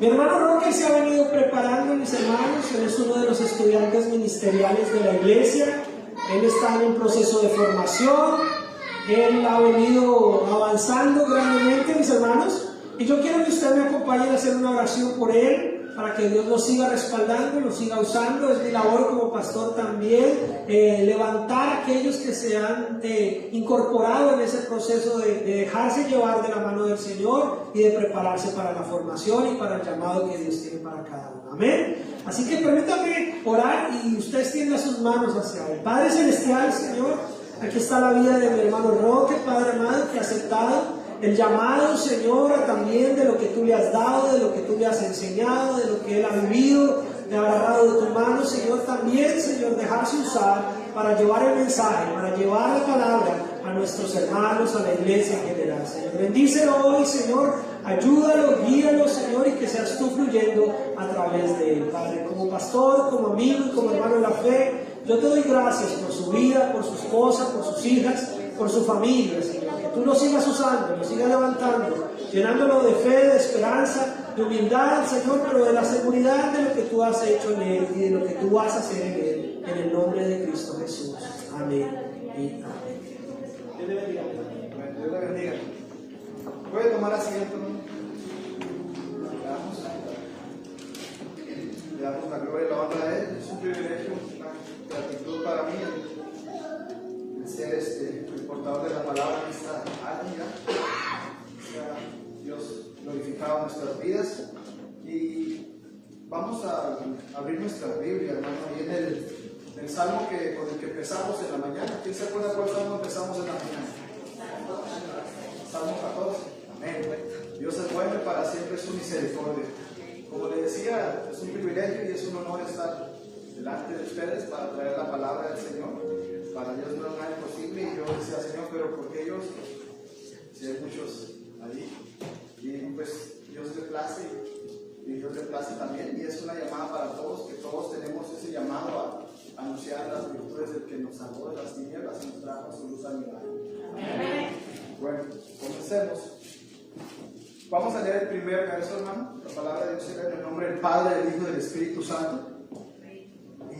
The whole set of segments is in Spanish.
Mi hermano Roque se ha venido preparando, mis hermanos. Él es uno de los estudiantes ministeriales de la iglesia. Él está en un proceso de formación. Él ha venido avanzando grandemente, mis hermanos. Y yo quiero que usted me acompañe a hacer una oración por él, para que Dios lo siga respaldando, lo siga usando. Es mi labor como pastor también, levantar a aquellos que se han incorporado en ese proceso de dejarse llevar de la mano del Señor y de prepararse para la formación y para el llamado que Dios tiene para cada uno. Amén. Así que permítame orar y usted extienda sus manos hacia Él. Padre Celestial, Señor, aquí está la vida de mi hermano Roque, Padre amado, que ha aceptado el llamado, Señor, también de lo que tú le has dado, de lo que tú le has enseñado, de lo que él ha vivido, de haber agarrado de tu mano, Señor, también, Señor, dejarse usar para llevar el mensaje, para llevar la palabra a nuestros hermanos, a la iglesia en general, Señor. Bendícelo hoy, Señor, ayúdalo, guíalo, Señor, y que seas tú fluyendo a través de él, Padre. Como pastor, como amigo y como hermano de la fe, yo te doy gracias por su vida, por su esposa, por sus hijas, por su familia, Señor. Que tú lo sigas usando, lo sigas levantando, llenándolo de fe, de esperanza, de humildad, Señor, pero de la seguridad de lo que tú has hecho en él y de lo que tú vas a hacer en él, en el nombre de Cristo Jesús. Amén y amén. Dios le bendiga. Dios le bendiga. Puede tomar asiento, ¿no? Le damos la gloria y la honra a Él. Es un privilegio, una gratitud para mí el ser el portador de la palabra en esta área. Sea Dios glorificado en nuestras vidas. Y vamos a abrir nuestra Biblia, hermano, ahí en el salmo con el que empezamos en la mañana. ¿Quién se acuerda cuál salmo empezamos en la mañana? Salmo 14. Amén. Dios es bueno y para siempre es su misericordia. Como le decía, es un privilegio y es un honor estar delante de ustedes para traer la palabra del Señor. Para Dios no es nada imposible. Y yo decía, Señor, pero ¿por qué ellos? Si hay muchos allí. Y pues Dios le place y Dios le place también. Y es una llamada para todos, que todos tenemos ese llamado a anunciar las virtudes del que nos salvó de las tinieblas y nos trajo su luz admirable. Amén. Bueno, comencemos. Vamos a leer el primer verso, hermano. La palabra de Dios se lee en el nombre del Padre, del Hijo y del Espíritu Santo.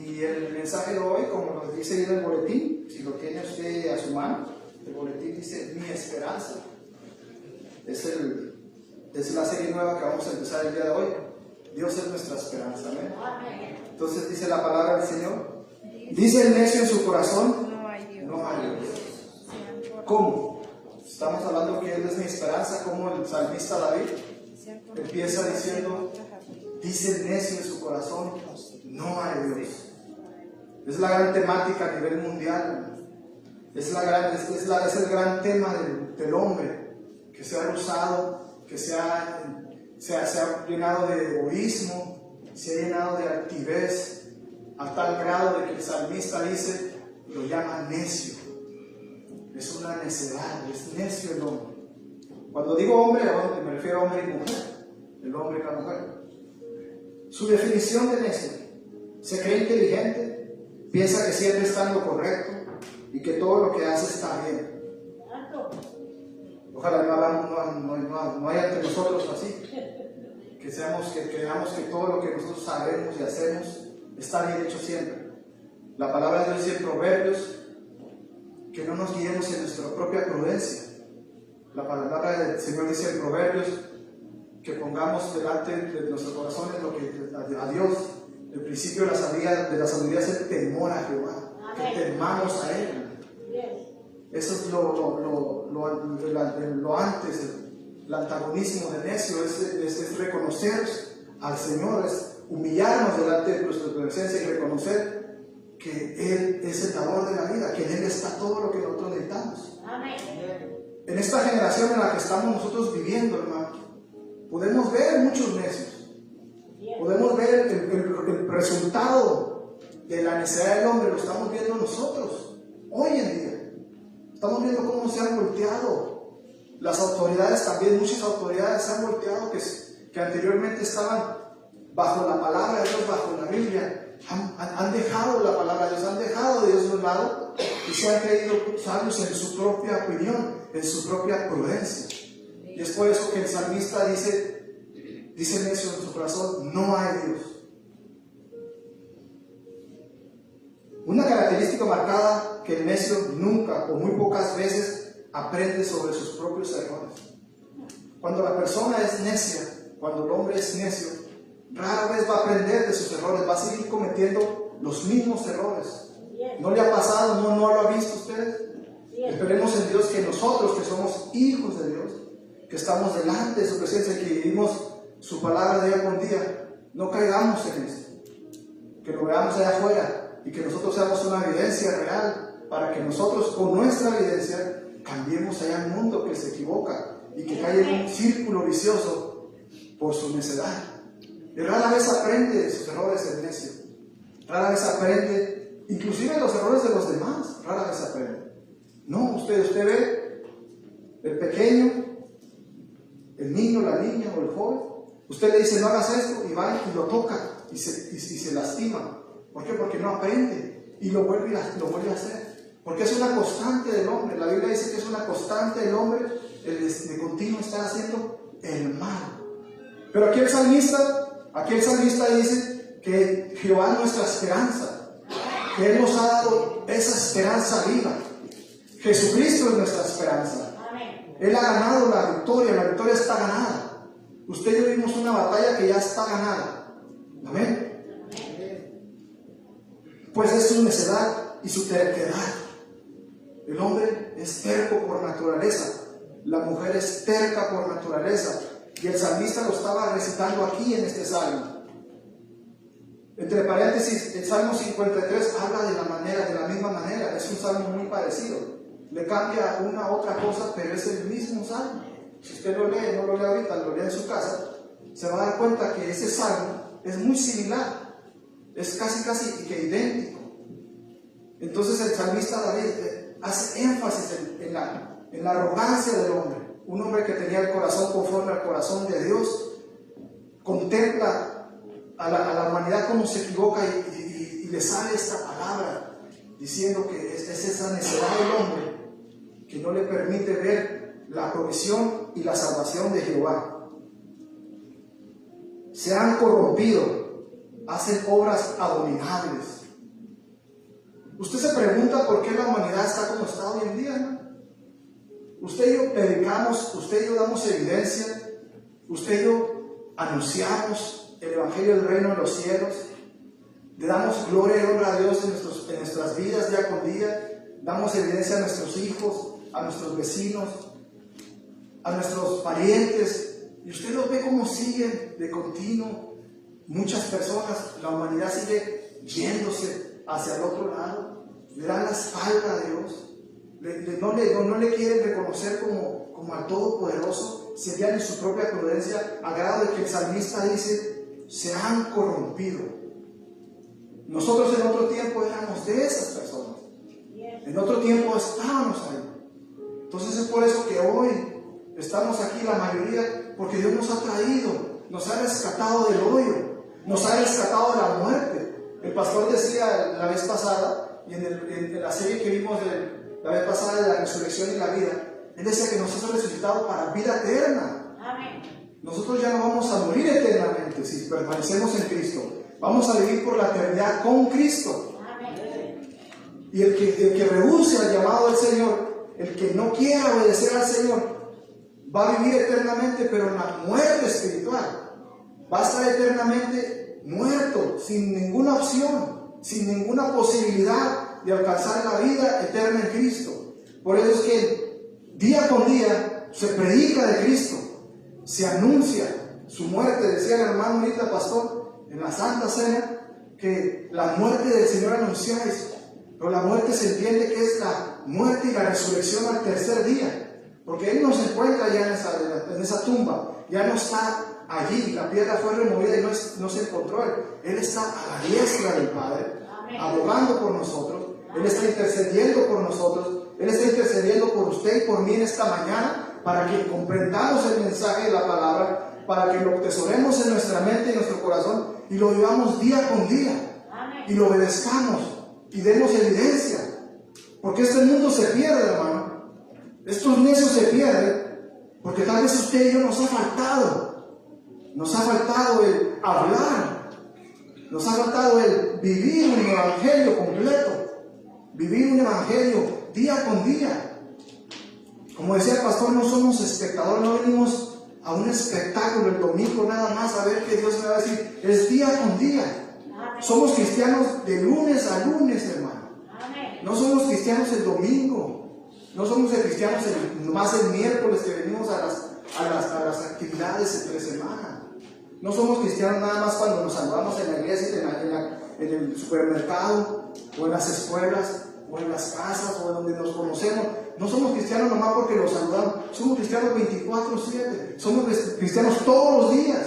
Y el mensaje de hoy, como nos dice ahí en el boletín, si lo tiene usted a su mano, el boletín dice: mi esperanza. Es la serie nueva que vamos a empezar el día de hoy. Dios es nuestra esperanza. ¿Amén? Entonces dice la palabra del Señor. Dice el necio en su corazón: no hay Dios. ¿Cómo? Estamos hablando que Él es mi esperanza, como el salmista David empieza diciendo: dice el necio en su corazón, no hay Dios. Es la gran temática a nivel mundial. Es el gran tema del hombre, que se ha usado, que se ha llenado de egoísmo, se ha llenado de altivez, a tal grado de que el salmista dice, lo llama necio. Es una necedad, es necio el hombre. Cuando digo hombre, me refiero a hombre y mujer, el hombre y la mujer. Su definición de necio: se cree inteligente, piensa que siempre está en lo correcto y que todo lo que hace está bien. Ojalá no haya entre nosotros así, que creamos que todo lo que nosotros sabemos y hacemos está bien hecho siempre. La palabra de Dios dice en Proverbios que no nos guiemos en nuestra propia prudencia. La palabra del Señor dice en Proverbios que pongamos delante de nuestros corazones lo que a Dios. El principio de la sabiduría es el temor a Jehová, que temamos a Él. Eso es lo antes, el antagonismo de necio, es reconocer al Señor, es humillarnos delante de nuestra presencia y reconocer que Él es el dador de la vida, que en Él está todo lo que nosotros necesitamos. Amén. En esta generación en la que estamos nosotros viviendo, hermano, podemos ver muchos necios. Podemos ver el resultado de la necesidad del hombre, lo estamos viendo nosotros, hoy en día. Estamos viendo cómo se han volteado las autoridades también, muchas autoridades se han volteado que anteriormente estaban bajo la palabra de Dios, bajo la Biblia. Han dejado la palabra de Dios, han dejado de Dios de un lado y se han creído sabios en su propia opinión, en su propia prudencia. Y es por eso que el salmista dice Dice el necio en su corazón, no hay Dios. Una característica marcada que el necio nunca o muy pocas veces aprende sobre sus propios errores. Cuando la persona es necia, cuando el hombre es necio, rara vez va a aprender de sus errores, va a seguir cometiendo los mismos errores. ¿No le ha pasado? ¿No lo ha visto ustedes? Esperemos en Dios que nosotros, que somos hijos de Dios, que estamos delante de su presencia, que vivimos su palabra día con día, no caigamos en eso, que lo veamos allá afuera y que nosotros seamos una evidencia real para que nosotros con nuestra evidencia cambiemos allá al mundo que se equivoca y que cae en un círculo vicioso por su necedad. Y rara vez aprende de sus errores el necio, rara vez aprende inclusive los errores de los demás, rara vez aprende. No, usted ve el pequeño, el niño, la niña o el joven, usted le dice no hagas esto y va y lo toca y se lastima. ¿Por qué? Porque no aprende y lo vuelve a hacer. Porque es una constante del hombre. La Biblia dice que es una constante del hombre el de continuo estar haciendo el mal. Pero aquí el salmista dice que Jehová es nuestra esperanza, que Él nos ha dado esa esperanza viva. Jesucristo es nuestra esperanza. Él ha ganado la victoria está ganada. Usted y yo vimos una batalla que ya está ganada. Amén. Pues es su necedad y su terquedad. El hombre es terco por naturaleza, la mujer es terca por naturaleza, y el salmista lo estaba recitando aquí en este salmo. Entre paréntesis, el Salmo 53 habla de la misma manera, es un salmo muy parecido. Le cambia una otra cosa, pero es el mismo salmo. Si usted lo lee, no lo lee ahorita, lo lee en su casa, se va a dar cuenta que ese salmo es muy similar, es casi que idéntico. Entonces el salmista David hace énfasis en la arrogancia del hombre. Un hombre que tenía el corazón conforme al corazón de Dios, contempla a la humanidad como se equivoca y le sale esta palabra diciendo que es esa necedad del hombre que no le permite ver la provisión y la salvación de Jehová. Se han corrompido, hacen obras abominables. Usted se pregunta por qué la humanidad está como está hoy en día, ¿no? Usted y yo predicamos, usted y yo damos evidencia, usted y yo anunciamos el Evangelio del Reino de los Cielos, le damos gloria y honra a Dios en nuestras vidas día con día, damos evidencia a nuestros hijos, a nuestros vecinos, a nuestros parientes, y usted los ve como siguen de continuo. Muchas personas, la humanidad sigue yéndose hacia el otro lado, le dan la espalda a Dios, no le quieren reconocer como al Todopoderoso, se guían en su propia prudencia, a grado de que el salmista dice, se han corrompido. Nosotros en otro tiempo éramos de esas personas, en otro tiempo estábamos ahí. Entonces es por eso que hoy estamos aquí la mayoría, porque Dios nos ha traído, nos ha rescatado del hoyo, nos ha rescatado de la muerte. El pastor decía la vez pasada, y en la serie que vimos la vez pasada de la resurrección y la vida, él decía que nos ha resucitado para vida eterna. Amén. Nosotros ya no vamos a morir eternamente si permanecemos en Cristo. Vamos a vivir por la eternidad con Cristo. Amén. Y el que rehúse al llamado del Señor, el que no quiera obedecer al Señor, va a vivir eternamente, pero en la muerte espiritual. Va a estar eternamente muerto, sin ninguna opción, sin ninguna posibilidad de alcanzar la vida eterna en Cristo. Por eso es que día con día se predica de Cristo, se anuncia su muerte. Decía el hermano ahorita, pastor, en la Santa Cena, que la muerte del Señor anunciáis, pero la muerte se entiende que es la muerte y la resurrección al tercer día, porque Él no se encuentra ya en esa tumba, ya no está allí, la piedra fue removida y no se encontró Él. Él está a la diestra del Padre, abogando por nosotros. Él está intercediendo por nosotros, Él está intercediendo por usted y por mí en esta mañana, para que comprendamos el mensaje de la palabra, para que lo atesoremos en nuestra mente y nuestro corazón, y lo vivamos día con día, y lo obedezcamos, y demos evidencia, porque este mundo se pierde, hermano. Estos necios se pierden, porque tal vez usted y yo nos ha faltado Nos ha faltado el hablar. Nos ha faltado el vivir un evangelio completo. Vivir un evangelio día con día. Como decía el pastor, no somos espectadores, no venimos a un espectáculo el domingo nada más a ver qué Dios me va a decir. Es día con día. Somos cristianos de lunes a lunes, hermano. No somos cristianos el domingo. No somos cristianos más el miércoles que venimos a las actividades entre semana. No somos cristianos nada más cuando nos saludamos en la iglesia, en el supermercado, o en las escuelas, o en las casas, o en donde nos conocemos. No somos cristianos nomás porque los saludamos. Somos cristianos 24/7. Somos cristianos todos los días.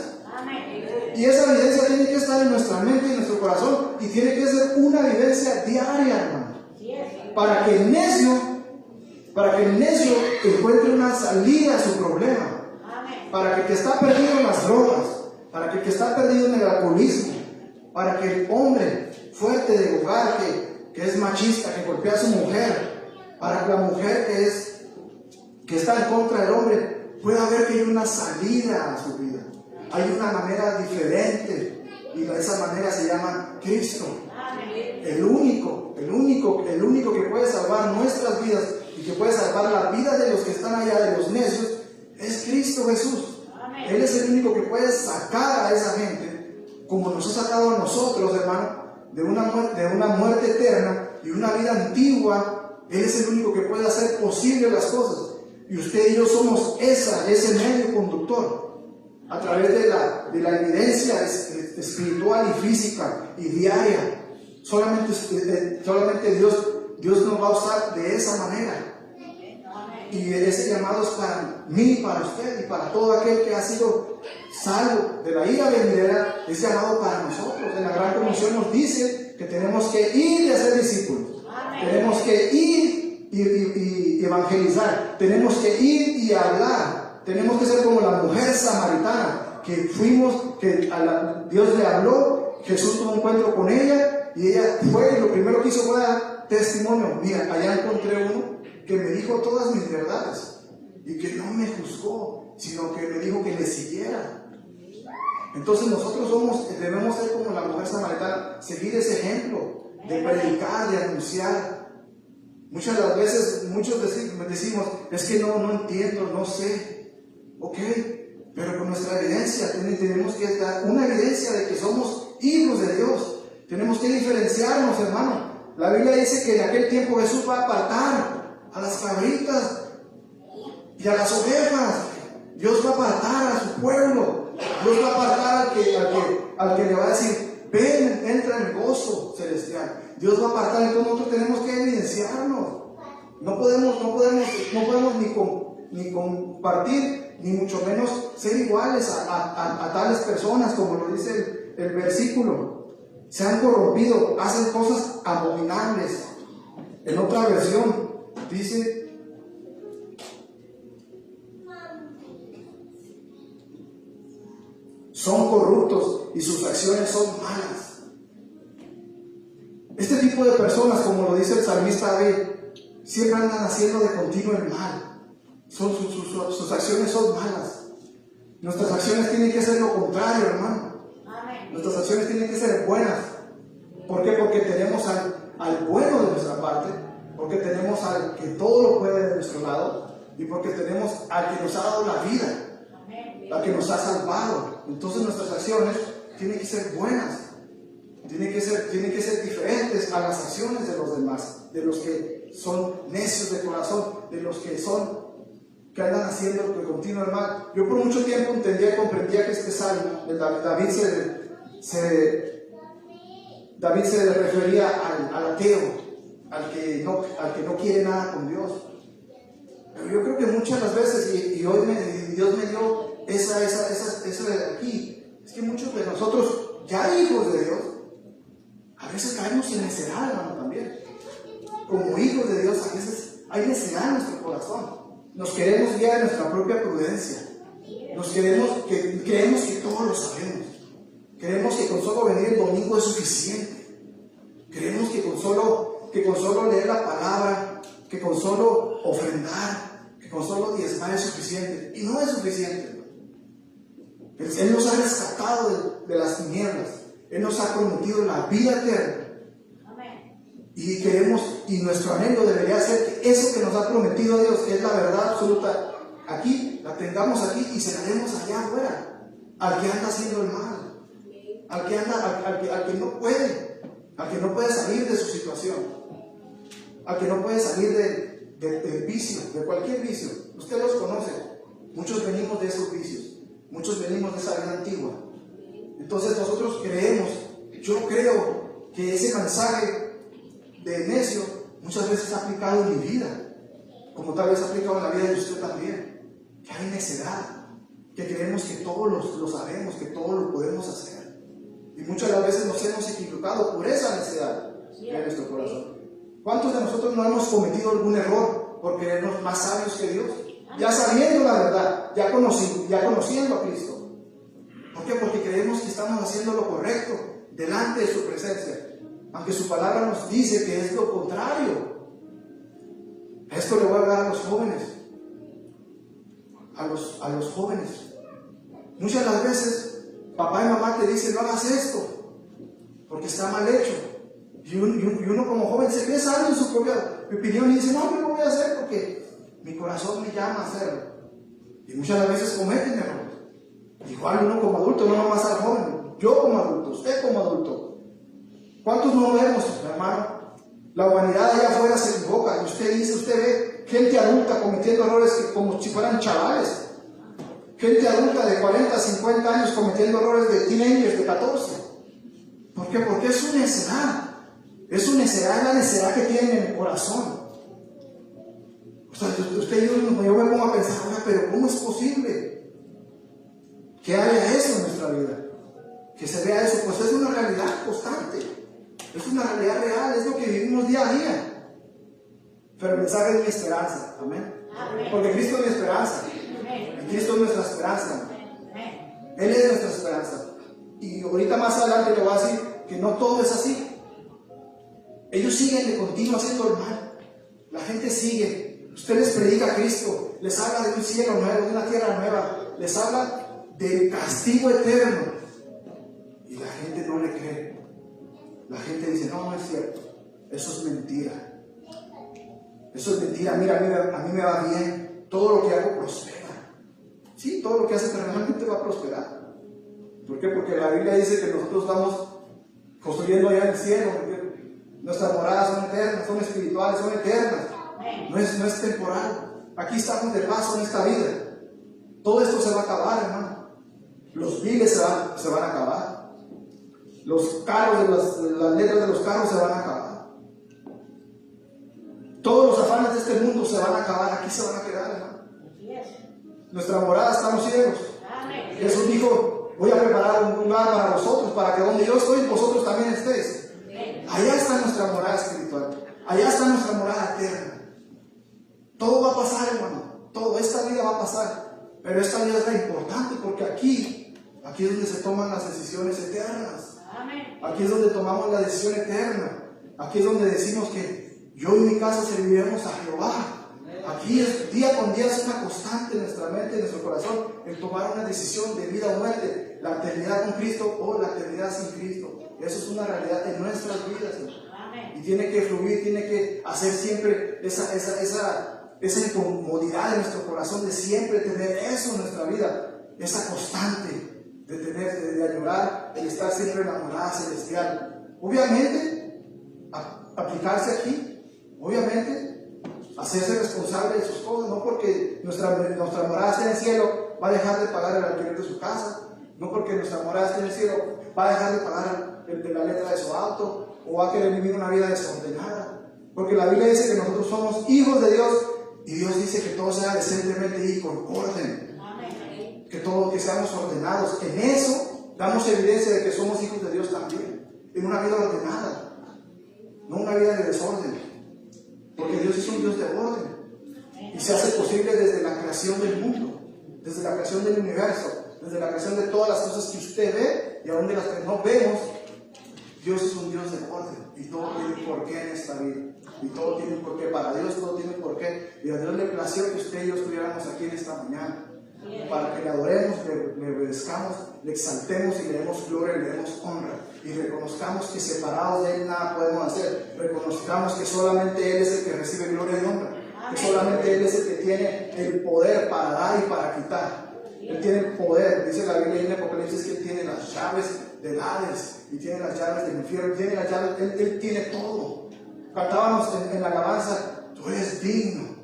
Y esa vivencia tiene que estar en nuestra mente y en nuestro corazón. Y tiene que ser una vivencia diaria, hermano. Para que el necio encuentre una salida a su problema. Para que el que está perdido en las drogas, para que el que está perdido en el alcoholismo, para que el hombre fuerte de hogar que es machista, que golpea a su mujer, para que la mujer que está en contra del hombre pueda ver que hay una salida a su vida. Hay una manera diferente y esa manera se llama Cristo. El único que puede salvar nuestras vidas y que puede salvar la vida de los que están allá, de los necios, es Cristo Jesús. Él es el único que puede sacar a esa gente, como nos ha sacado a nosotros, hermano, de una muerte eterna y una vida antigua. Él es el único que puede hacer posible las cosas. Y usted y yo somos ese medio conductor. A través de la evidencia espiritual y física y diaria. Solamente Dios nos va a usar de esa manera. Y ese llamado es para mí, para usted y para todo aquel que ha sido salvo de la ira venidera. Es llamado para nosotros. En la Gran Comisión nos dice que tenemos que ir y hacer discípulos. Tenemos que ir y evangelizar. Tenemos que ir y hablar. Tenemos que ser como la mujer samaritana que Dios le habló, Jesús tuvo un encuentro con ella y ella fue y lo primero que hizo fue dar testimonio. Mira, allá encontré uno que me dijo todas mis verdades y que no me juzgó, sino que me dijo que le siguiera. Entonces nosotros debemos ser como la mujer samaritana, seguir ese ejemplo de predicar, de anunciar. Muchas de las veces, muchos decimos, es que no entiendo, no sé. Ok, pero con nuestra evidencia tenemos que dar una evidencia de que somos hijos de Dios. Tenemos que diferenciarnos, hermano. La Biblia dice que en aquel tiempo Jesús va a apartar a las cabritas y a las ovejas. Dios va a apartar a su pueblo. Dios va a apartar al que le va a decir, ven, entra en el gozo celestial. Dios va a apartar, entonces nosotros tenemos que evidenciarnos. No podemos ni compartir, ni mucho menos ser iguales a tales personas, como lo dice el versículo. Se han corrompido, hacen cosas abominables. En otra versión dice, son corruptos y sus acciones son malas. Este tipo de personas, como lo dice el salmista David, siempre andan haciendo de continuo el mal. Sus acciones son malas. Nuestras acciones tienen que ser lo contrario, hermano. Nuestras acciones tienen que ser buenas. ¿Por qué? Porque tenemos al bueno de nuestra parte, porque tenemos al que todo lo puede de nuestro lado, y porque tenemos al que nos ha dado la vida, al que nos ha salvado. Entonces nuestras acciones tienen que ser buenas, tienen que ser diferentes a las acciones de los demás, de los que son necios de corazón, de los que andan haciendo de continuo el mal. Yo por mucho tiempo entendía y comprendía que este salmo, David se refería al ateo, al que no quiere nada con Dios. Pero yo creo que muchas las veces, y hoy Dios me dio eso de aquí, es que muchos de nosotros, ya hijos de Dios, a veces caemos en necedad, hermano, también. Como hijos de Dios, a veces hay necedad en nuestro corazón. Nos queremos guiar en nuestra propia prudencia. Creemos que todo lo sabemos. Creemos que con solo venir el domingo es suficiente. Creemos que con solo leer la palabra, que con solo ofrendar, que con solo diezmar es suficiente. Y no es suficiente. El Él nos ha rescatado de las tinieblas. Él nos ha prometido la vida eterna. Y queremos, y nuestro anhelo debería ser que eso que nos ha prometido Dios, que es la verdad absoluta, aquí, la tengamos aquí y se la demos allá afuera, al que anda haciendo el mal, al que no puede salir de su situación, al que no puede salir del vicio, de cualquier vicio. Usted los conoce, muchos venimos de esos vicios, muchos venimos de esa vida antigua. Entonces nosotros yo creo que ese mensaje de necio muchas veces ha aplicado en mi vida, como tal vez ha aplicado en la vida de usted también, que hay necedad, que creemos que todos lo sabemos, que todos lo podemos hacer, y muchas de las veces nos hemos equivocado por esa necedad que hay en nuestro corazón. ¿Cuántos de nosotros no hemos cometido algún error por creernos más sabios que Dios? Ya sabiendo la verdad, ya conociendo a Cristo. ¿Por qué? Porque creemos que estamos haciendo lo correcto delante de su presencia, aunque su palabra nos dice que es lo contrario. Esto le voy a hablar a los jóvenes, a los jóvenes. Muchas de las veces papá y mamá te dicen: no hagas esto porque está mal hecho, y uno como joven se cree sabio en su propia opinión y dice: no, yo lo voy a hacer porque mi corazón me llama a hacerlo. Y muchas de las veces cometen errores. Igual uno como adulto, no nomás al joven, yo como adulto, usted como adulto. ¿Cuántos no vemos, hermano? La humanidad allá afuera se equivoca, y usted ve gente adulta cometiendo errores como si fueran chavales. Gente adulta de 40, 50 años cometiendo errores de teenagers de 14. ¿Por qué? Porque es su necedad. Es su necedad, es la necedad que tienen en el corazón. O sea, yo me pongo a pensar: oiga, pero ¿cómo es posible que haya eso en nuestra vida? Que se vea eso. Pues es una realidad constante. Es una realidad real, es lo que vivimos día a día. Pero el mensaje es mi esperanza, amén. Porque Cristo es mi esperanza. Y Cristo es nuestra esperanza. Él es nuestra esperanza. Y ahorita más adelante le voy a decir que no todo es así. Ellos siguen de continuo haciendo el mal. La gente sigue. Usted les predica a Cristo, les habla de un cielo nuevo, de una tierra nueva, les habla del castigo eterno, y la gente no le cree. La gente dice: no, no es cierto, eso es mentira. Eso es mentira. Mira, a mí me va bien, todo lo que hago prospera. Sí, todo lo que haces realmente va a prosperar. ¿Por qué? Porque la Biblia dice que nosotros estamos construyendo allá en el cielo. Nuestras moradas son eternas, son espirituales, son eternas. No es temporal. Aquí estamos de paso en esta vida. Todo esto se va a acabar, hermano. Los biles se van a acabar. Los carros, las letras de los carros se van a acabar. Todos los afanes de este mundo se van a acabar. Aquí se van a quedar, hermano. Nuestra morada está en los cielos. Jesús dijo: voy a preparar un lugar para vosotros, para que donde yo estoy, vosotros también estéis. Allá está nuestra morada espiritual. Allá está nuestra morada eterna. Todo va a pasar, hermano. Todo, esta vida va a pasar. Pero esta vida es la importante, porque aquí es donde se toman las decisiones eternas. Aquí es donde tomamos la decisión eterna. Aquí es donde decimos que yo y mi casa serviremos a Jehová. Aquí es, día con día es una constante en nuestra mente, en nuestro corazón, el tomar una decisión de vida o muerte, la eternidad con Cristo o la eternidad sin Cristo. Eso es una realidad en nuestras vidas, y tiene que fluir, tiene que hacer siempre esa incomodidad en nuestro corazón de siempre tener eso en nuestra vida, esa constante de añorar, de estar siempre enamorada celestial. Obviamente, aplicarse aquí, obviamente, hacerse responsable de sus cosas, no porque nuestra morada esté en el cielo va a dejar de pagar el alquiler de su casa, no porque nuestra morada esté en el cielo va a dejar de pagar de la letra de su auto, o va a querer vivir una vida desordenada, porque la Biblia dice que nosotros somos hijos de Dios, y Dios dice que todo sea decentemente y con orden. Que seamos ordenados. En eso damos evidencia de que somos hijos de Dios también, en una vida ordenada, no una vida de desorden, porque Dios es un Dios de orden, y se hace posible desde la creación del mundo, desde la creación del universo, desde la creación de todas las cosas que usted ve y aún de las que no vemos. Dios es un Dios de orden, y todo tiene un porqué en esta vida, y todo tiene un porqué. Para Dios todo tiene un porqué, y a Dios le plació que usted y yo estuviéramos aquí en esta mañana. para que le adoremos, le obedezcamos, le exaltemos y le demos gloria y le demos honra. Y reconozcamos que separados de Él nada podemos hacer. Reconozcamos que solamente Él es el que recibe gloria y honra. Que solamente Él es el que tiene el poder para dar y para quitar. Él tiene el poder, dice la Biblia en Apocalipsis, que Él tiene las llaves del Hades y tiene las llaves del infierno, tiene las llaves, Él tiene todo. Cantábamos en la alabanza, tú eres digno.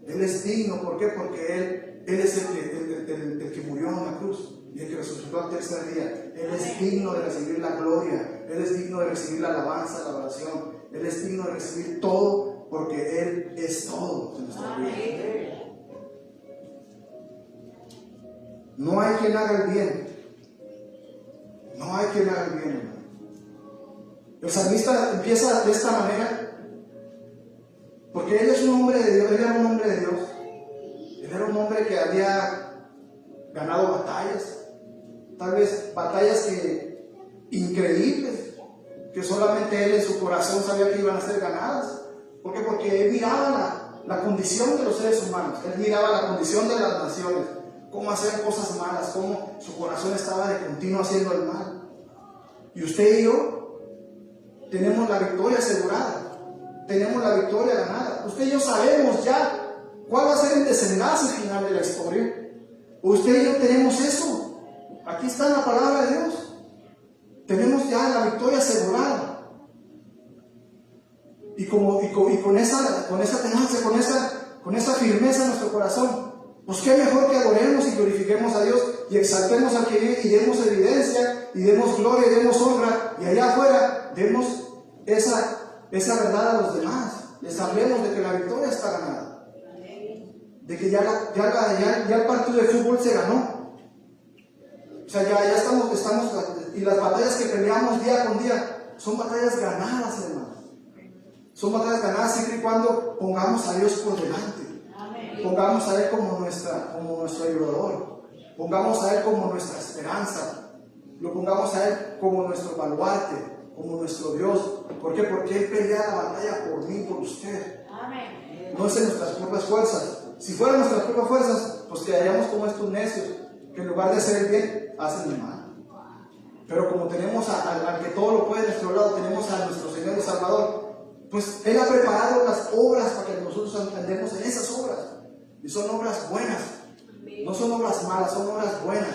Él es digno, ¿por qué? Porque Él es el que murió en la cruz y el que resucitó al tercer día. Él es digno de recibir la gloria, Él es digno de recibir la alabanza, la oración, Él es digno de recibir todo, porque Él es todo en nuestra vida. No hay quien haga el bien, no hay quien haga el bien, hermano. El salmista empieza de esta manera porque él es un hombre de Dios, él era un hombre de Dios. Él era un hombre que había ganado batallas, tal vez batallas increíbles, que solamente él en su corazón sabía que iban a ser ganadas. ¿Por qué? Porque él miraba la condición de los seres humanos, él miraba la condición de las naciones, cómo hacer cosas malas, cómo su corazón estaba de continuo haciendo el mal. Y usted y yo tenemos la victoria asegurada. Tenemos la victoria ganada. Usted y yo sabemos ya cuál va a ser el desenlace final de la historia. Usted y yo tenemos eso. Aquí está la palabra de Dios. Tenemos ya la victoria asegurada. Y con esa tenacia, con esa firmeza en nuestro corazón, pues qué mejor que adoremos y glorifiquemos a Dios y exaltemos al que vive y demos evidencia y demos gloria y demos honra, y allá afuera demos esa verdad a los demás. Les hablemos de que la victoria está ganada, de que ya el partido de fútbol se ganó. O sea, ya estamos, y las batallas que peleamos día con día son batallas ganadas, hermano. Son batallas ganadas siempre y cuando pongamos a Dios por delante. Pongamos a Él como nuestro ayudador. Pongamos a Él como nuestra esperanza. Lo pongamos a Él como nuestro baluarte, como nuestro Dios. ¿Por qué? Porque Él pelea la batalla por mí, por usted. No es en nuestras propias fuerzas. Si fueran nuestras propias fuerzas, pues quedaríamos como estos necios, que en lugar de hacer el bien, hacen el mal. Pero como tenemos al que todo lo puede de nuestro lado, tenemos a nuestro Señor y Salvador, pues Él ha preparado las obras para que nosotros entendemos en esas obras. Y son obras buenas. No son obras malas, son obras buenas.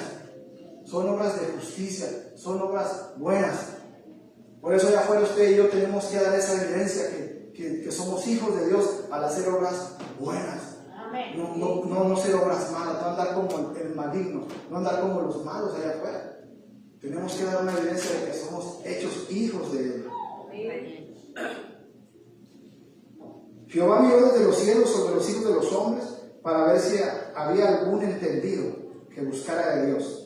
Son obras de justicia, son obras buenas. Por eso allá afuera usted y yo tenemos que dar esa evidencia que somos hijos de Dios al hacer obras buenas. No ser obras malas, no andar como el maligno, no andar como los malos allá afuera. Tenemos que dar una evidencia de que somos hechos hijos de Dios. Jehová miró desde los cielos sobre los hijos de los hombres para ver si había algún entendido que buscara de Dios.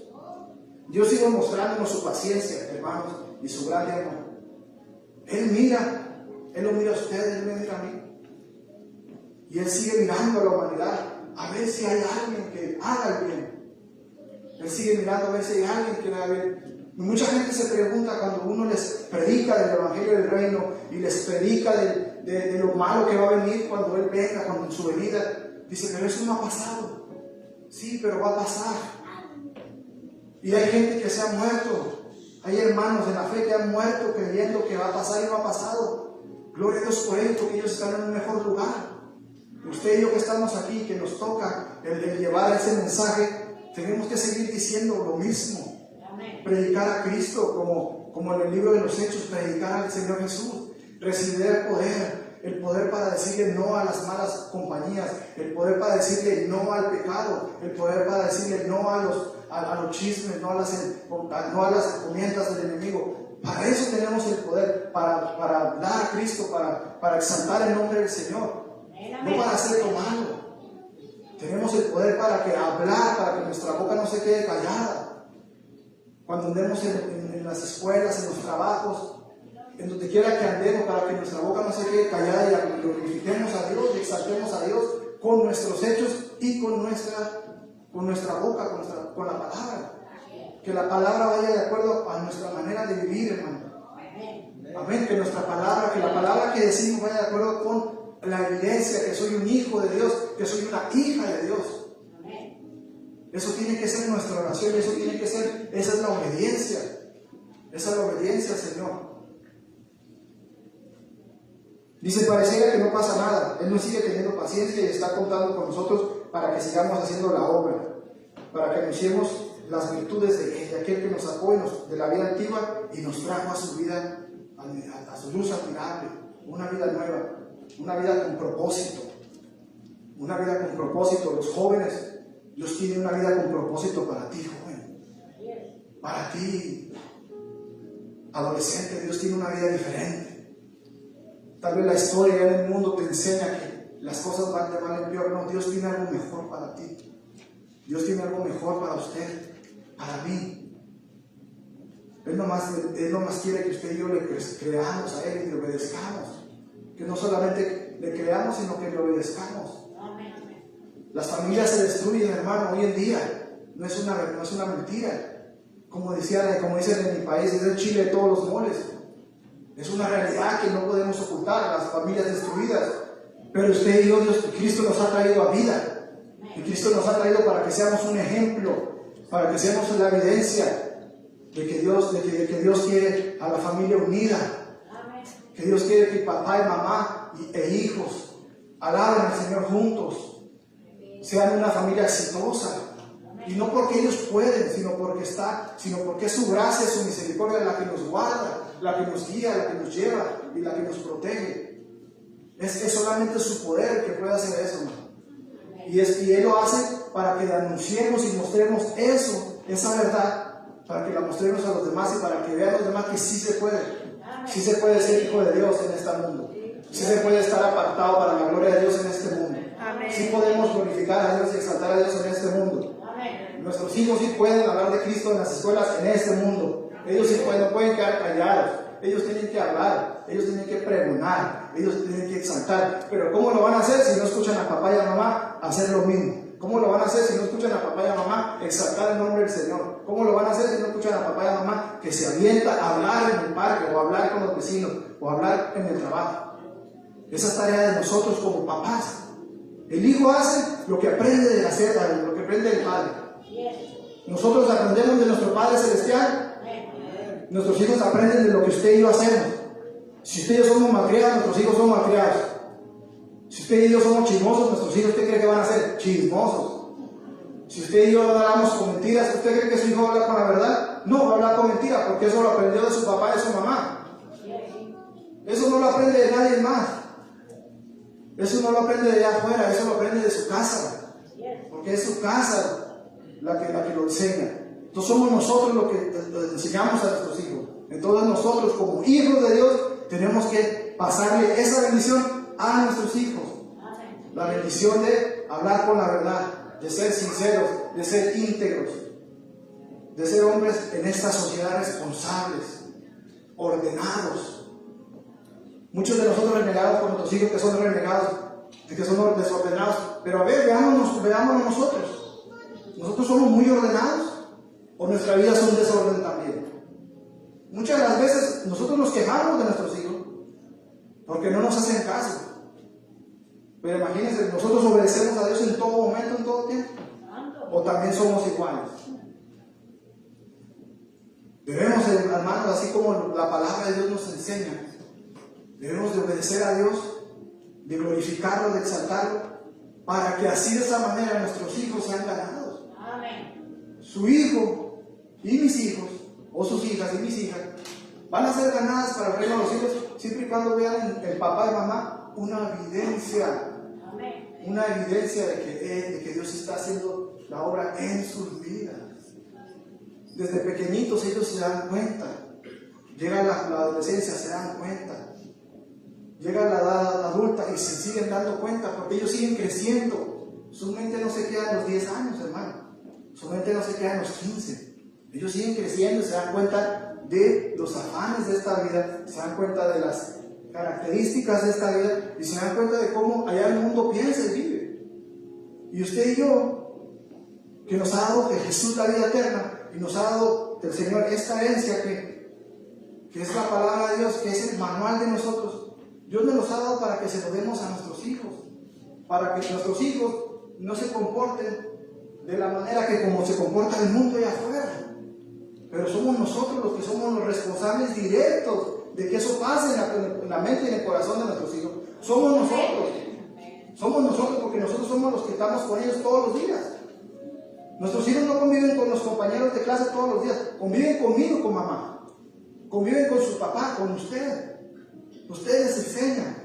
Dios iba mostrándonos su paciencia, hermanos, y su gran amor. Él lo mira a ustedes, Él me mira a mí. Y Él sigue mirando a la humanidad a ver si hay alguien que haga el bien. Él sigue mirando a ver si hay alguien que haga bien. Y mucha gente se pregunta cuando uno les predica del Evangelio del Reino y les predica de lo malo que va a venir cuando Él venga, cuando en su venida. Dice, pero eso no ha pasado. Sí, pero va a pasar. Y hay gente que se ha muerto. Hay hermanos de la fe que han muerto creyendo que va a pasar y no ha pasado. Gloria a Dios por ello, porque ellos están en un mejor lugar. Usted y yo que estamos aquí, que nos toca el llevar ese mensaje, tenemos que seguir diciendo lo mismo. Predicar a Cristo, como en el libro de los Hechos, predicar al Señor Jesús. Recibir el poder para decirle no a las malas compañías, el poder para decirle no al pecado, el poder para decirle no a los chismes, no a las encomiendas del enemigo. Para eso tenemos el poder, para hablar a Cristo, para exaltar el nombre del Señor, no para hacer lo malo. Tenemos el poder para hablar, para que nuestra boca no se quede callada. Cuando andemos en las escuelas, en los trabajos, en donde quiera que andemos, para que nuestra boca no se quede callada y glorifiquemos a Dios y exaltemos a Dios con nuestros hechos y con nuestra boca, con la palabra. Que la palabra vaya de acuerdo a nuestra manera de vivir, hermano. Amén. Que la palabra que decimos vaya de acuerdo con la evidencia que soy un hijo de Dios, que soy una hija de Dios. Eso tiene que ser nuestra oración, eso tiene que ser, esa es la obediencia. Esa es la obediencia, Señor. Dice, pareciera que no pasa nada. Él nos sigue teniendo paciencia y está contando con nosotros para que sigamos haciendo la obra, para que anunciemos las virtudes de aquel que nos sacó de la vida antigua y nos trajo a su vida, a su luz admirable, una vida nueva, una vida con propósito. Una vida con propósito. Los jóvenes, Dios tiene una vida con propósito para ti, joven. Para ti, adolescente, Dios tiene una vida diferente. Tal vez la historia en el mundo te enseña que las cosas van de mal en peor. No, Dios tiene algo mejor para ti. Dios tiene algo mejor para usted, para mí. Él nomás quiere que usted y yo le creamos a Él y le obedezcamos. Que no solamente le creamos, sino que le obedezcamos. Las familias se destruyen, hermano, hoy en día. No es una mentira. Como dicen en mi país, es el chile de todos los moles. Es una realidad que no podemos ocultar, las familias destruidas. Pero usted y yo, Cristo nos ha traído a vida. Y Cristo nos ha traído para que seamos un ejemplo, para que seamos la evidencia de que Dios quiere a la familia unida. Que Dios quiere que papá y mamá e hijos alaben al Señor juntos. Sean una familia exitosa. Y no porque ellos pueden, sino porque es su gracia, su misericordia la que nos guarda, la que nos guía, la que nos lleva y la que nos protege. Es solamente su poder el que puede hacer eso, hermano. Y Él lo hace para que anunciemos y mostremos esa verdad, para que la mostremos a los demás y para que vean los demás que sí se puede. Sí se puede ser hijo de Dios en este mundo. Sí se puede estar apartado para la gloria de Dios en este mundo. Sí podemos glorificar a Dios y exaltar a Dios en este mundo. Nuestros hijos sí pueden hablar de Cristo en las escuelas en este mundo. Ellos sí no pueden quedar callados. Ellos tienen que hablar, ellos tienen que pregonar, ellos tienen que exaltar. Pero ¿cómo lo van a hacer si no escuchan a papá y a mamá hacer lo mismo? ¿Cómo lo van a hacer si no escuchan a papá y a mamá exaltar el nombre del Señor? ¿Cómo lo van a hacer si no escuchan a papá y a mamá que se avienta a hablar en el parque o a hablar con los vecinos o a hablar en el trabajo? Esa es tarea de nosotros como papás. El hijo hace lo que aprende de hacer, lo que aprende del padre. Nosotros aprendemos de nuestro Padre Celestial. Nuestros hijos aprenden de lo que usted y yo hacemos. Si usted y yo somos malcriados, nuestros hijos son malcriados. Si usted y yo somos chismosos, nuestros hijos, ¿usted cree que van a ser? Chismosos. Si usted y yo hablamos con mentiras, ¿usted cree que su hijo va a hablar con la verdad? No, va a hablar con mentiras, porque eso lo aprendió de su papá y de su mamá. Eso no lo aprende de nadie más. Eso no lo aprende de allá afuera, eso lo aprende de su casa. Porque es su casa la que lo enseña. Entonces somos nosotros los que enseñamos a nuestros hijos. Entonces nosotros como hijos de Dios tenemos que pasarle esa bendición a nuestros hijos. La bendición de hablar con la verdad, de ser sinceros, de ser íntegros, de ser hombres en esta sociedad responsables, ordenados. Muchos de nosotros renegamos por nuestros hijos que son renegados, que son desordenados. Pero a ver, veámonos nosotros. ¿Nosotros somos muy ordenados? ¿O nuestra vida es un desorden también? Muchas de las veces nosotros nos quejamos de nuestros hijos porque no nos hacen caso. Pero imagínense, nosotros obedecemos a Dios en todo momento, en todo tiempo. ¿O también somos iguales? Debemos, hermanos, así como la palabra de Dios nos enseña, debemos de obedecer a Dios, de glorificarlo, de exaltarlo, para que así de esa manera nuestros hijos sean ganados. Su hijo y mis hijos, o sus hijas y mis hijas, van a ser ganadas para el reino de los cielos, siempre y cuando vean en el papá y mamá una evidencia de que Dios está haciendo la obra en sus vidas. Desde pequeñitos ellos se dan cuenta, llega la adolescencia, se dan cuenta, llega la edad adulta y se siguen dando cuenta, porque ellos siguen creciendo. Su mente no se queda en los 10 años, hermano. Su mente no se queda en los 15. Ellos siguen creciendo y se dan cuenta de los afanes de esta vida, se dan cuenta de las características de esta vida y se dan cuenta de cómo allá el mundo piensa y vive. Y usted y yo, que nos ha dado de Jesús la vida eterna y nos ha dado del Señor esta herencia que es la palabra de Dios, que es el manual de nosotros, Dios nos los ha dado para que se lo demos a nuestros hijos, para que nuestros hijos no se comporten de la manera que como se comporta el mundo allá afuera. Pero somos nosotros los que somos los responsables directos de que eso pase en la mente y en el corazón de nuestros hijos. Somos nosotros. Somos nosotros, porque nosotros somos los que estamos con ellos todos los días. Nuestros hijos no conviven con los compañeros de clase todos los días, conviven conmigo, con mamá, conviven con su papá, con usted. Usted les enseña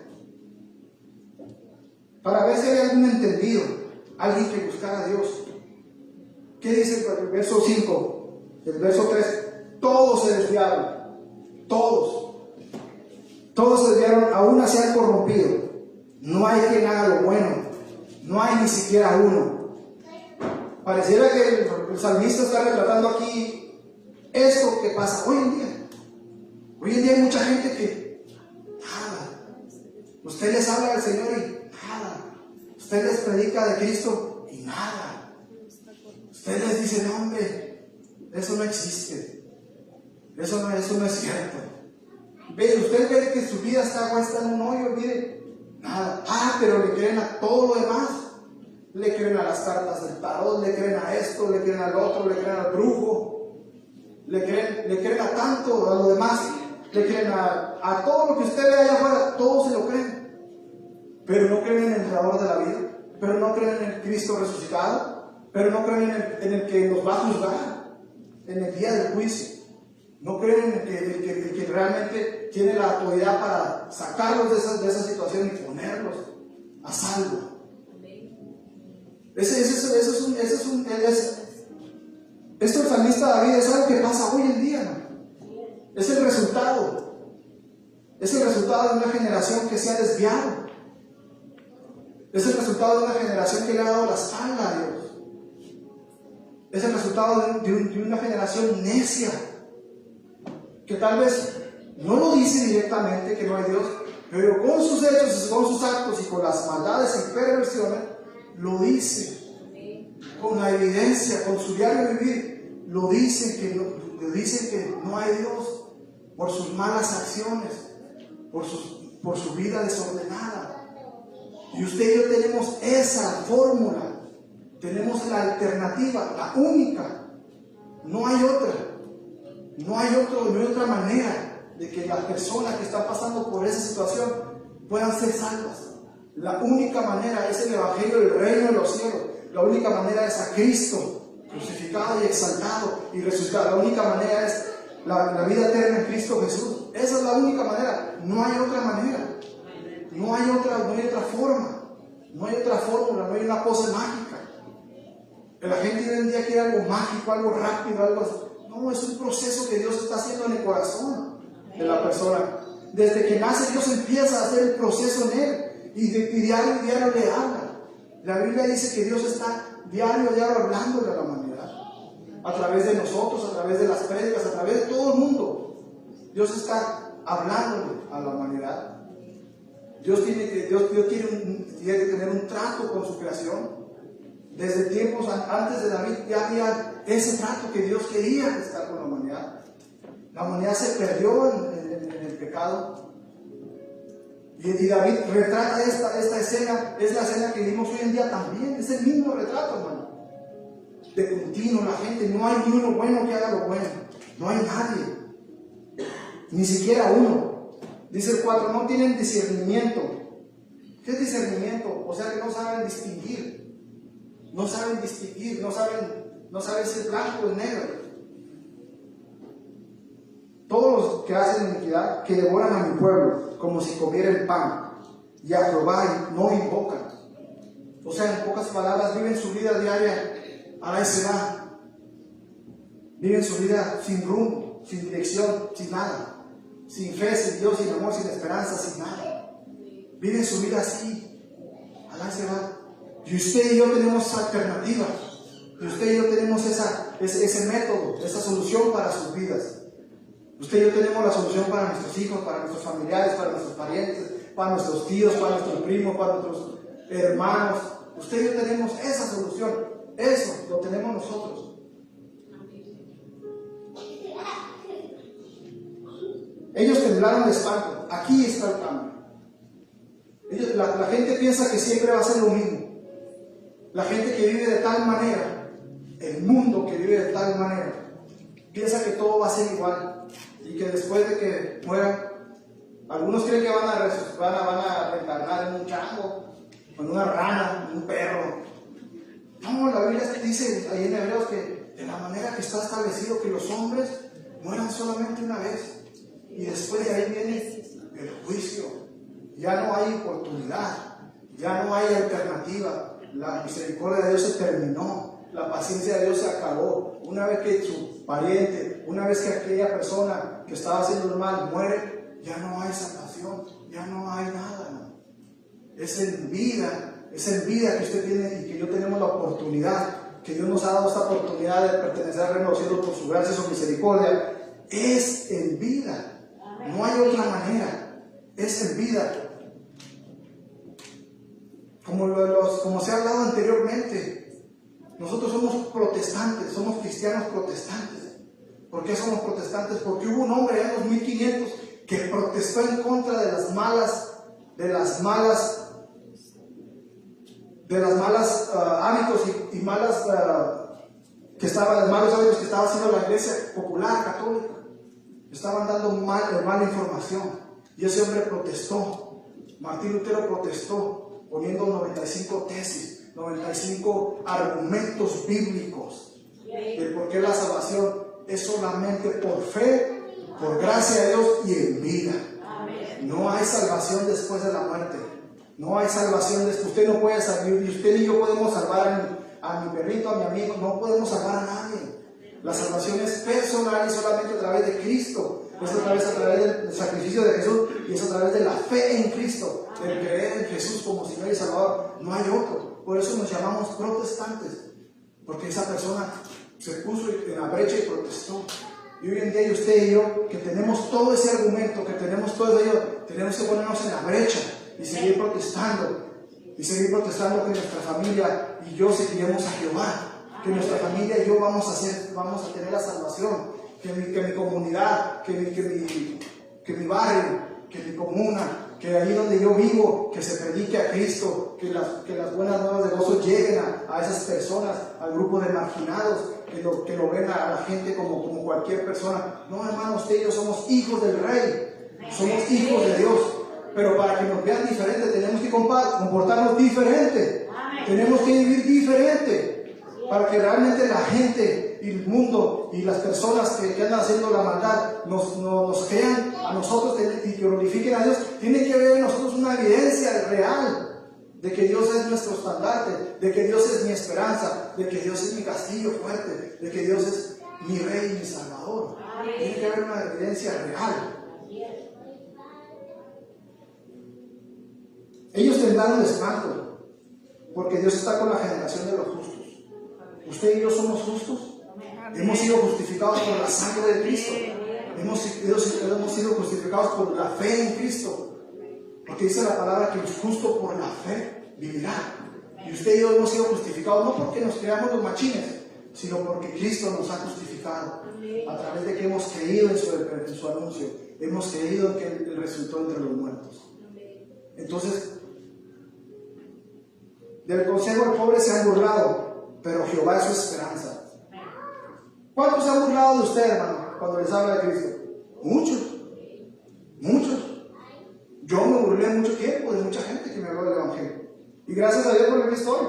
para ver si hay algún entendido, alguien que buscara a Dios. ¿Qué dice el verso 5? El verso 3: todos se desviaron, todos se desviaron, a una se han corrompido. No hay quien haga lo bueno, no hay ni siquiera uno. Pareciera que el salmista está retratando aquí esto que pasa hoy en día. Hoy en día hay mucha gente que nada. Usted les habla del Señor y nada. Usted les predica de Cristo y nada. Usted les dice, no hombre, eso no existe. Eso no es cierto. Usted ve que su vida está puesta en un hoyo, mire, nada. Pero le creen a todo lo demás. Le creen a las cartas del tarot, le creen a esto, le creen al otro, le creen al brujo, le creen a tanto, a lo demás, le creen a todo lo que usted ve allá afuera, todos se lo creen. Pero no creen en el creador de la vida, pero no creen en el Cristo resucitado, pero no creen en el que los va a juzgar en el día del juicio. No creen en el que realmente tiene la autoridad para sacarlos de esa situación y ponerlos a salvo. Esto el salmista David es algo que pasa hoy en día, ¿no? Es el resultado de una generación que se ha desviado. Es el resultado de una generación que le ha dado la espalda a Dios. Es el resultado de una generación necia, que tal vez no lo dice directamente que no hay Dios, pero con sus hechos, con sus actos y con las maldades y perversiones lo dice, con la evidencia, con su diario vivir, lo dicen que no hay Dios por sus malas acciones, por su vida desordenada. Y usted y yo tenemos esa fórmula, tenemos la alternativa, la única. No hay otra manera de que las personas que están pasando por esa situación puedan ser salvas. La única manera es el Evangelio del reino de los cielos. La única manera es a Cristo crucificado y exaltado y resucitado. La única manera es la vida eterna en Cristo Jesús. Esa es la única manera. No hay otra manera. No hay otra forma. No hay otra fórmula. No hay una pose mágica. La gente hoy en día quiere algo mágico, algo rápido, algo así. No, es un proceso que Dios está haciendo en el corazón de la persona. Desde que nace, Dios empieza a hacer el proceso en él. Y diario le habla. La Biblia dice que Dios está diario hablándole a la humanidad. A través de nosotros, a través de las prédicas, a través de todo el mundo. Dios está hablándole a la humanidad. Dios quiere tener un trato con su creación. Desde tiempos antes de David ya había ese trato que Dios quería estar con la humanidad. La humanidad se perdió en el pecado. Y David retrata esta escena, es la escena que vivimos hoy en día también, es el mismo retrato, hermano. De continuo, la gente, no hay ni uno bueno que haga lo bueno, no hay nadie, ni siquiera uno. Dice el 4, no tienen discernimiento. ¿Qué es discernimiento? O sea que no saben distinguir, no saben si es blanco o es negro. Todos los que hacen iniquidad, que devoran a mi pueblo, como si comiera el pan, y a Jehová no invocan. O sea, en pocas palabras, viven su vida diaria a la se va. Viven su vida sin rumbo, sin dirección, sin nada. Sin fe, sin Dios, sin amor, sin esperanza, sin nada. Viven su vida así, a la se va. Y usted y yo tenemos alternativas. Y usted y yo tenemos ese método, esa solución para sus vidas. Usted y yo tenemos la solución para nuestros hijos, para nuestros familiares, para nuestros parientes, para nuestros tíos, para nuestros primos, para nuestros hermanos. Usted y yo tenemos esa solución. Eso lo tenemos nosotros. Ellos temblaron de espanto. Aquí está el cambio. La gente piensa que siempre va a ser lo mismo. La gente que vive de tal manera el mundo que vive de tal manera piensa que todo va a ser igual y que después de que mueran, algunos creen que van a reencarnar en un chango, en una rana, en un perro. No, la Biblia dice ahí en Hebreos que de la manera que está establecido que los hombres mueran solamente una vez y después de ahí viene el juicio. Ya no hay oportunidad, ya no hay alternativa. La misericordia de Dios se terminó, la paciencia de Dios se acabó. Una vez que su pariente, una vez que aquella persona que estaba haciendo el mal muere, ya no hay salvación, ya no hay nada, ¿no? Es en vida que usted tiene y que yo tenemos la oportunidad, que Dios nos ha dado esta oportunidad de pertenecer al reino de los cielos por su gracia y su misericordia. Es en vida, no hay otra manera, es en vida. Como se ha hablado anteriormente, nosotros somos protestantes, somos cristianos protestantes. ¿Por qué somos protestantes? Porque hubo un hombre en los 1500 que protestó en contra de las malas hábitos y malas malos hábitos que estaba haciendo la iglesia popular católica. Estaban dando mala información y ese hombre protestó. Martín Lutero protestó poniendo 95 tesis, 95 argumentos bíblicos de por qué la salvación es solamente por fe, por gracia de Dios y en vida. No hay salvación después de la muerte. No hay salvación después. Usted no puede salir, y usted y yo podemos salvar a mi perrito, a mi amigo. No podemos salvar a nadie. La salvación es personal y solamente a través de Cristo. Es a través del sacrificio de Jesús y es a través de la fe en Cristo, del creer en Jesús como Señor y Salvador. No hay otro. Por eso nos llamamos protestantes, porque esa persona se puso en la brecha y protestó. Y hoy en día usted y yo, que tenemos todo ese argumento, que tenemos todo ello, tenemos que ponernos en la brecha y seguir protestando que nuestra familia y yo seguiremos a Jehová, que nuestra familia y yo vamos a tener la salvación, que mi comunidad, que mi barrio, que mi comuna, que ahí donde yo vivo, que se predique a Cristo, que las buenas nuevas de gozo lleguen a esas personas, al grupo de marginados, que lo ven a la gente como cualquier persona. No, hermano, usted y yo somos hijos del Rey, somos hijos de Dios, pero para que nos vean diferente tenemos que comportarnos diferente, tenemos que vivir diferente, para que realmente la gente y el mundo y las personas que andan haciendo la maldad nos crean a nosotros y que glorifiquen a Dios. Tienen que ver en nosotros una evidencia real de que Dios es nuestro estandarte, de que Dios es mi esperanza, de que Dios es mi castillo fuerte, de que Dios es mi Rey y mi Salvador. Tiene que haber una evidencia real. Ellos tendrán un espanto, porque Dios está con la generación de los justos. Usted y yo somos justos. Hemos sido justificados por la sangre de Cristo. Hemos sido justificados por la fe en Cristo. Porque dice la palabra que el justo por la fe vivirá. Y usted y yo hemos sido justificados no porque nos creamos los machines, sino porque Cristo nos ha justificado a través de que hemos creído en su anuncio. Hemos creído en que Él resucitó entre los muertos. Entonces, del consejo del pobre se han burlado, pero Jehová es su esperanza. ¿Cuántos se han burlado de usted, hermano, cuando les habla de Cristo? Muchos. Yo me burlé mucho tiempo de mucha gente que me habló del Evangelio. Y gracias a Dios por lo que estoy.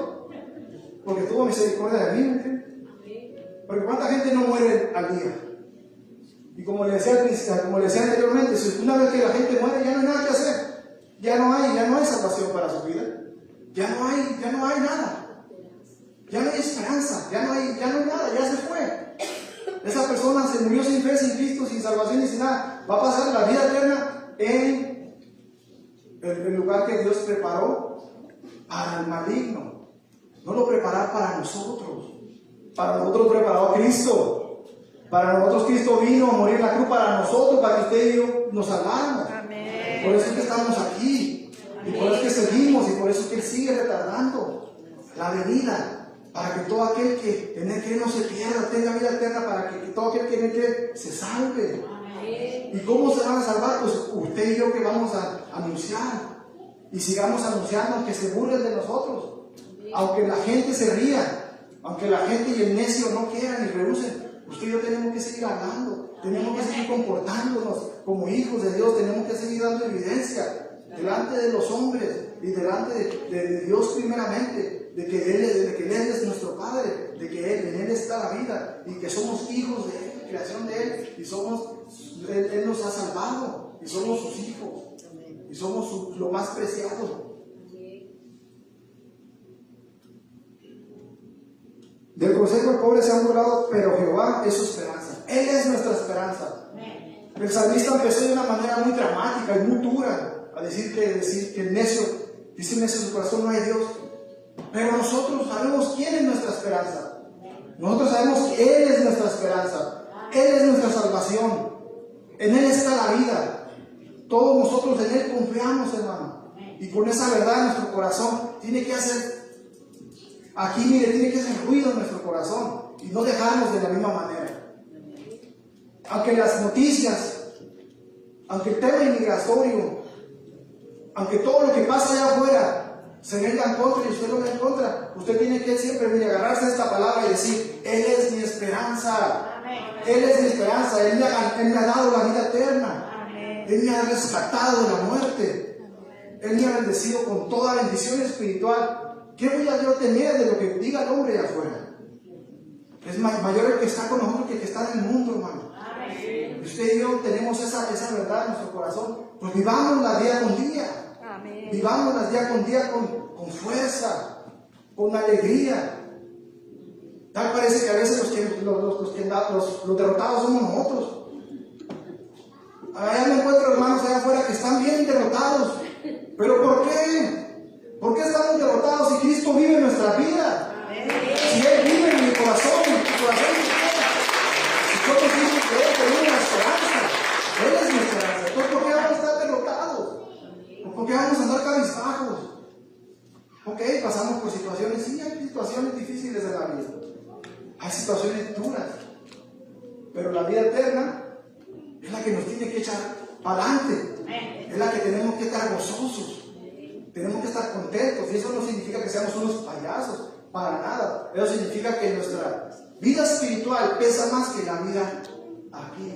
Porque tuvo misericordia de mí, ¿me entiendes? Porque cuánta gente no muere al día. Y como le decía anteriormente, si una vez que la gente muere, ya no hay nada que hacer. Ya no hay salvación para su vida. Ya no hay nada. Ya no hay esperanza. Ya no hay nada. Ya se fue. Esa persona se murió sin fe, sin Cristo, sin salvación y sin nada. Va a pasar la vida eterna en el lugar que Dios preparó para el maligno. No lo preparó para nosotros. Para nosotros preparó a Cristo. Para nosotros Cristo vino a morir en la cruz para nosotros, para que usted y yo nos salváramos. Amén. Por eso es que estamos aquí. Y por eso es que seguimos. Y por eso es que Él sigue retardando la venida. Para que todo aquel que en Él cree no se pierda, tenga vida eterna. Para que todo aquel que en Él cree se salve. Amén. ¿Y cómo se van a salvar? Pues usted y yo que vamos a anunciar. Y sigamos anunciando, que se burlen de nosotros. Aunque la gente se ría. Aunque la gente y el necio no quieran y rehúsen, usted y yo tenemos que seguir hablando, tenemos que seguir comportándonos como hijos de Dios, tenemos que seguir dando evidencia delante de los hombres y delante de Dios primeramente, de que Él es nuestro Padre, de que en Él está la vida y que somos hijos de Él, creación de Él, y Él nos ha salvado y somos sus hijos y somos lo más preciado. Del consejo del pobre se han burlado, pero Jehová es su esperanza. Él es nuestra esperanza. El salmista empezó de una manera muy dramática y muy dura a decir que el necio, dice el necio en su corazón, no hay Dios. Pero nosotros sabemos quién es nuestra esperanza. Nosotros sabemos que Él es nuestra esperanza. Él es nuestra salvación. En Él está la vida. Todos nosotros en Él confiamos, hermano. Y con esa verdad en nuestro corazón tiene que hacer... Aquí, mire, tiene que hacer ruido en nuestro corazón y no dejarnos de la misma manera. Aunque las noticias, aunque el tema inmigratorio, aunque todo lo que pasa allá afuera se venga en contra y usted lo ve en contra, usted tiene que siempre, mire, agarrarse a esta palabra y decir: Él es mi esperanza. Él es mi esperanza. Él me ha dado la vida eterna. Él me ha rescatado de la muerte. Él me ha bendecido con toda bendición espiritual. ¿Qué voy a yo tener de lo que diga el hombre de afuera? Es mayor el que está con nosotros que el que está en el mundo, hermano. Amén. Usted y yo tenemos esa verdad en nuestro corazón. Pues vivámosla día con día. Amén. Vivámosla día con día con fuerza, con alegría. Tal parece que a veces los derrotados somos nosotros. Allá me encuentro hermanos allá afuera que están bien derrotados. ¿Pero por qué? ¿Por qué estamos derrotados si Cristo vive en nuestra vida? Si Él vive en mi corazón, en tu corazón, nosotros tenemos una esperanza. Él es mi esperanza. Entonces, ¿por qué vamos a estar derrotados? ¿Por qué vamos a andar cabizbajos? Ok, pasamos por situaciones, sí, hay situaciones difíciles en la vida. Hay situaciones duras. Pero la vida eterna es la que nos tiene que echar para adelante. Es la que tenemos que estar gozosos. Tenemos que estar contentos, y eso no significa que seamos unos payasos, para nada. Eso significa que nuestra vida espiritual pesa más que la vida aquí.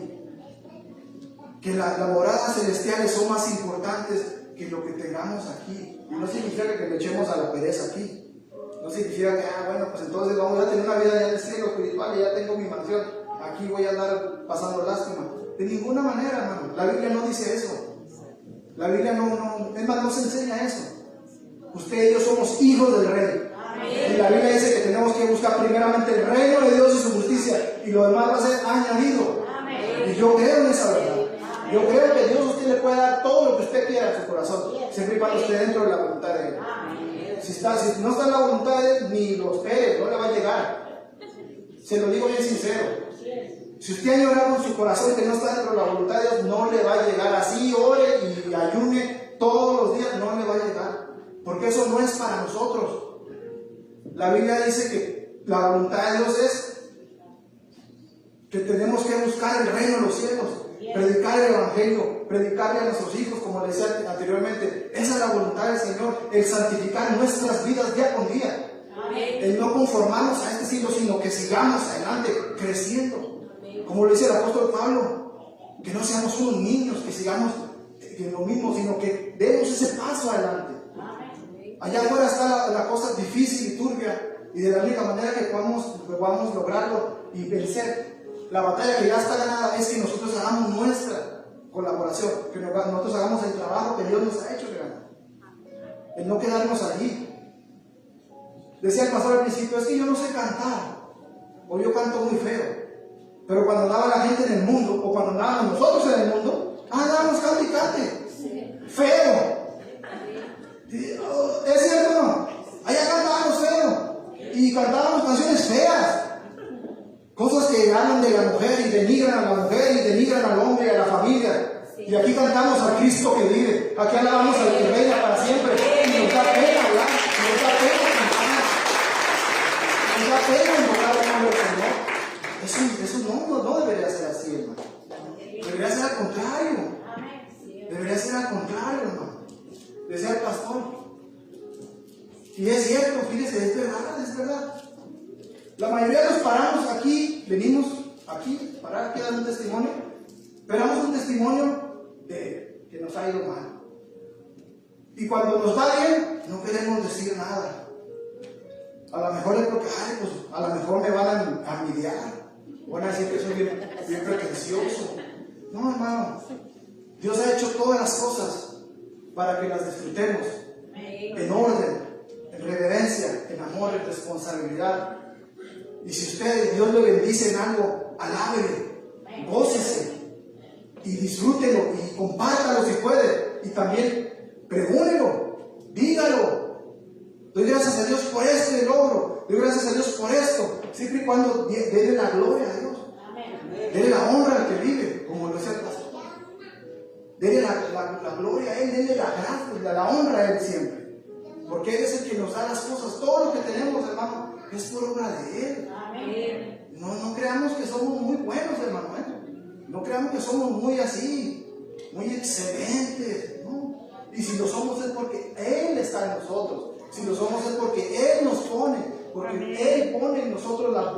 Que las moradas celestiales son más importantes que lo que tengamos aquí. Y no significa que le echemos a la pereza aquí. No significa que, bueno, pues entonces vamos a tener una vida ya en el cielo espiritual y ya tengo mi mansión. Aquí voy a andar pasando lástima. De ninguna manera, hermano. La Biblia no dice eso. La Biblia es más, no se enseña eso. Usted y yo somos hijos del Rey. Amén. Y la Biblia dice que tenemos que buscar primeramente el reino de Dios y su justicia, y lo demás va a ser añadido. Amén. Y yo creo en esa verdad. Amén. Yo creo que Dios a usted le puede dar todo lo que usted quiera en su corazón, siempre y cuando esté dentro de la voluntad de Él. Si no está en la voluntad de Él, ni lo espere, no le va a llegar. Se lo digo bien sincero. Si usted ha llorado en su corazón que no está dentro de la voluntad de Dios, no le va a llegar. Así ore y ayune todos los días, no le va a llegar. Porque eso no es para nosotros. La Biblia dice que la voluntad de Dios es que tenemos que buscar el reino de los cielos, predicar el evangelio, predicarle a nuestros hijos, como les decía anteriormente. Esa es la voluntad del Señor, el santificar nuestras vidas día con día. El no conformarnos a este siglo, sino que sigamos adelante, creciendo. Como lo dice el apóstol Pablo, que no seamos unos niños, que sigamos en lo mismo, sino que demos ese paso adelante. Allá afuera está la cosa difícil y turbia, y de la única manera que podamos lograrlo y vencer la batalla que ya está ganada es que nosotros hagamos nuestra colaboración, que nosotros hagamos el trabajo que Dios nos ha hecho ganar, el no quedarnos allí. Decía el pastor al principio: es que yo no sé cantar, o yo canto muy feo. Pero cuando andaba la gente en el mundo, o cuando andábamos nosotros en el mundo, andábamos cante y cante. Feo. ¿Es cierto o no? Allá cantábamos feo. Y cantábamos canciones feas. Cosas que hablan de la mujer y denigran a la mujer y denigran al hombre y a la familia. Y aquí cantamos al Cristo que vive. Aquí alabamos al que reina para siempre. Y nos da pena hablar. Nos da pena cantar. Nos da pena invocar el nombre del Señor. Eso no debería ser así, hermano. Debería ser al contrario. Debería ser al contrario, hermano. Decía el pastor. Y es cierto, fíjese, es verdad. La mayoría nos paramos aquí, venimos aquí, parar aquí a dar un testimonio. Esperamos un testimonio de que nos ha ido mal. Y cuando nos va bien, no queremos decir nada. A lo mejor es porque, pues, a lo mejor me van a envidiar. Van a decir que soy bien pretencioso. No, hermano. Dios ha hecho todas las cosas para que las disfrutemos en orden, en reverencia, en amor, en responsabilidad. Y si Dios le bendice en algo, alábele, gócese y disfrútelo y compártalo si puede. Y también pregúnelo, dígalo. Doy gracias a Dios por este logro, doy gracias a Dios por esto, siempre y cuando déle la gloria a Dios, déle la honra al que vive, como lo decía el pastor. Dele la gloria a Él, dele la gracia, la honra a Él siempre. Porque Él es el que nos da las cosas. Todo lo que tenemos, hermano, es por obra de Él. No creamos que somos muy buenos, hermano. No creamos que somos muy así, muy excelentes. ¿No? Y si lo somos es porque Él está en nosotros. Si lo somos es porque Él nos pone. Porque Él pone en nosotros las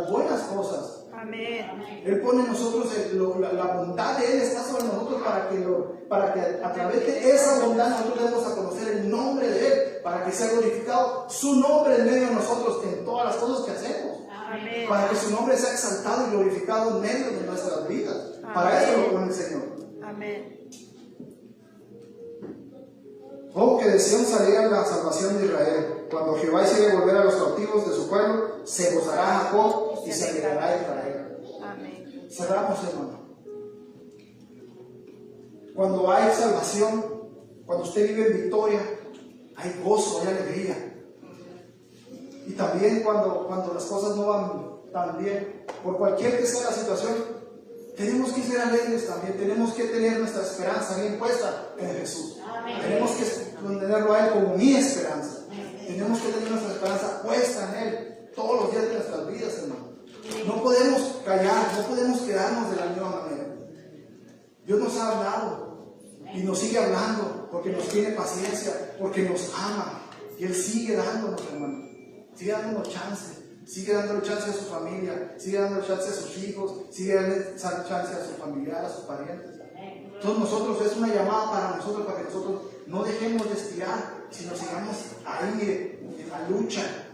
buenas cosas. Amén. Él pone en nosotros la bondad de Él está sobre nosotros para que a través de esa bondad nosotros demos a conocer el nombre de Él, para que sea glorificado su nombre en medio de nosotros en todas las cosas que hacemos. Amén. Para que su nombre sea exaltado y glorificado en medio de nuestras vidas. Amén. Para eso lo pone el Señor. Amén. Oh, que de Sión saliera la salvación de Israel. Cuando Jehová hiciere volver a los cautivos de su pueblo, se gozará Jacob y se alegrará Israel. Amén. Cerramos, hermano. Cuando hay salvación, cuando usted vive en victoria, hay gozo, hay alegría. Y también cuando las cosas no van tan bien, por cualquier que sea la situación, tenemos que ser alegres también, tenemos que tener nuestra esperanza bien puesta en Jesús. Amén. Tenemos que tenerlo a Él como mi esperanza. Amén. Tenemos que tener nuestra esperanza puesta en Él todos los días de nuestras vidas, hermano. Amén. No podemos callar, no podemos quedarnos de la misma manera. Dios nos ha hablado y nos sigue hablando porque nos tiene paciencia, porque nos ama. Y Él sigue dándonos, hermano. Sigue dándonos chance. Sigue dándole chance a su familia, sigue dándole chance a sus hijos, sigue dándole chance a sus familiares, a sus parientes. Entonces nosotros, es una llamada para nosotros, para que nosotros no dejemos de estirar, sino sigamos ahí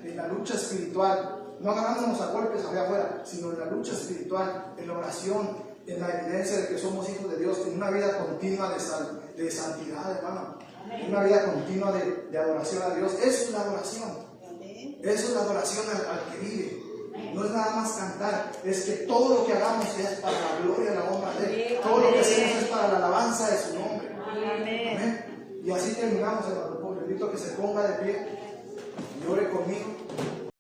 en la lucha espiritual, no agarrándonos a golpes allá afuera, sino en la lucha espiritual, en la oración, en la evidencia de que somos hijos de Dios, en una vida continua de santidad, hermano, en una vida continua de adoración a Dios. Eso es la adoración. Eso es la adoración al que vive. No es nada más cantar, es que todo lo que hagamos es para la gloria y la honra de Él. Todo lo que hacemos es para la alabanza de su nombre. Amén. Y así terminamos, hermano. Les invito a que se ponga de pie y ore conmigo.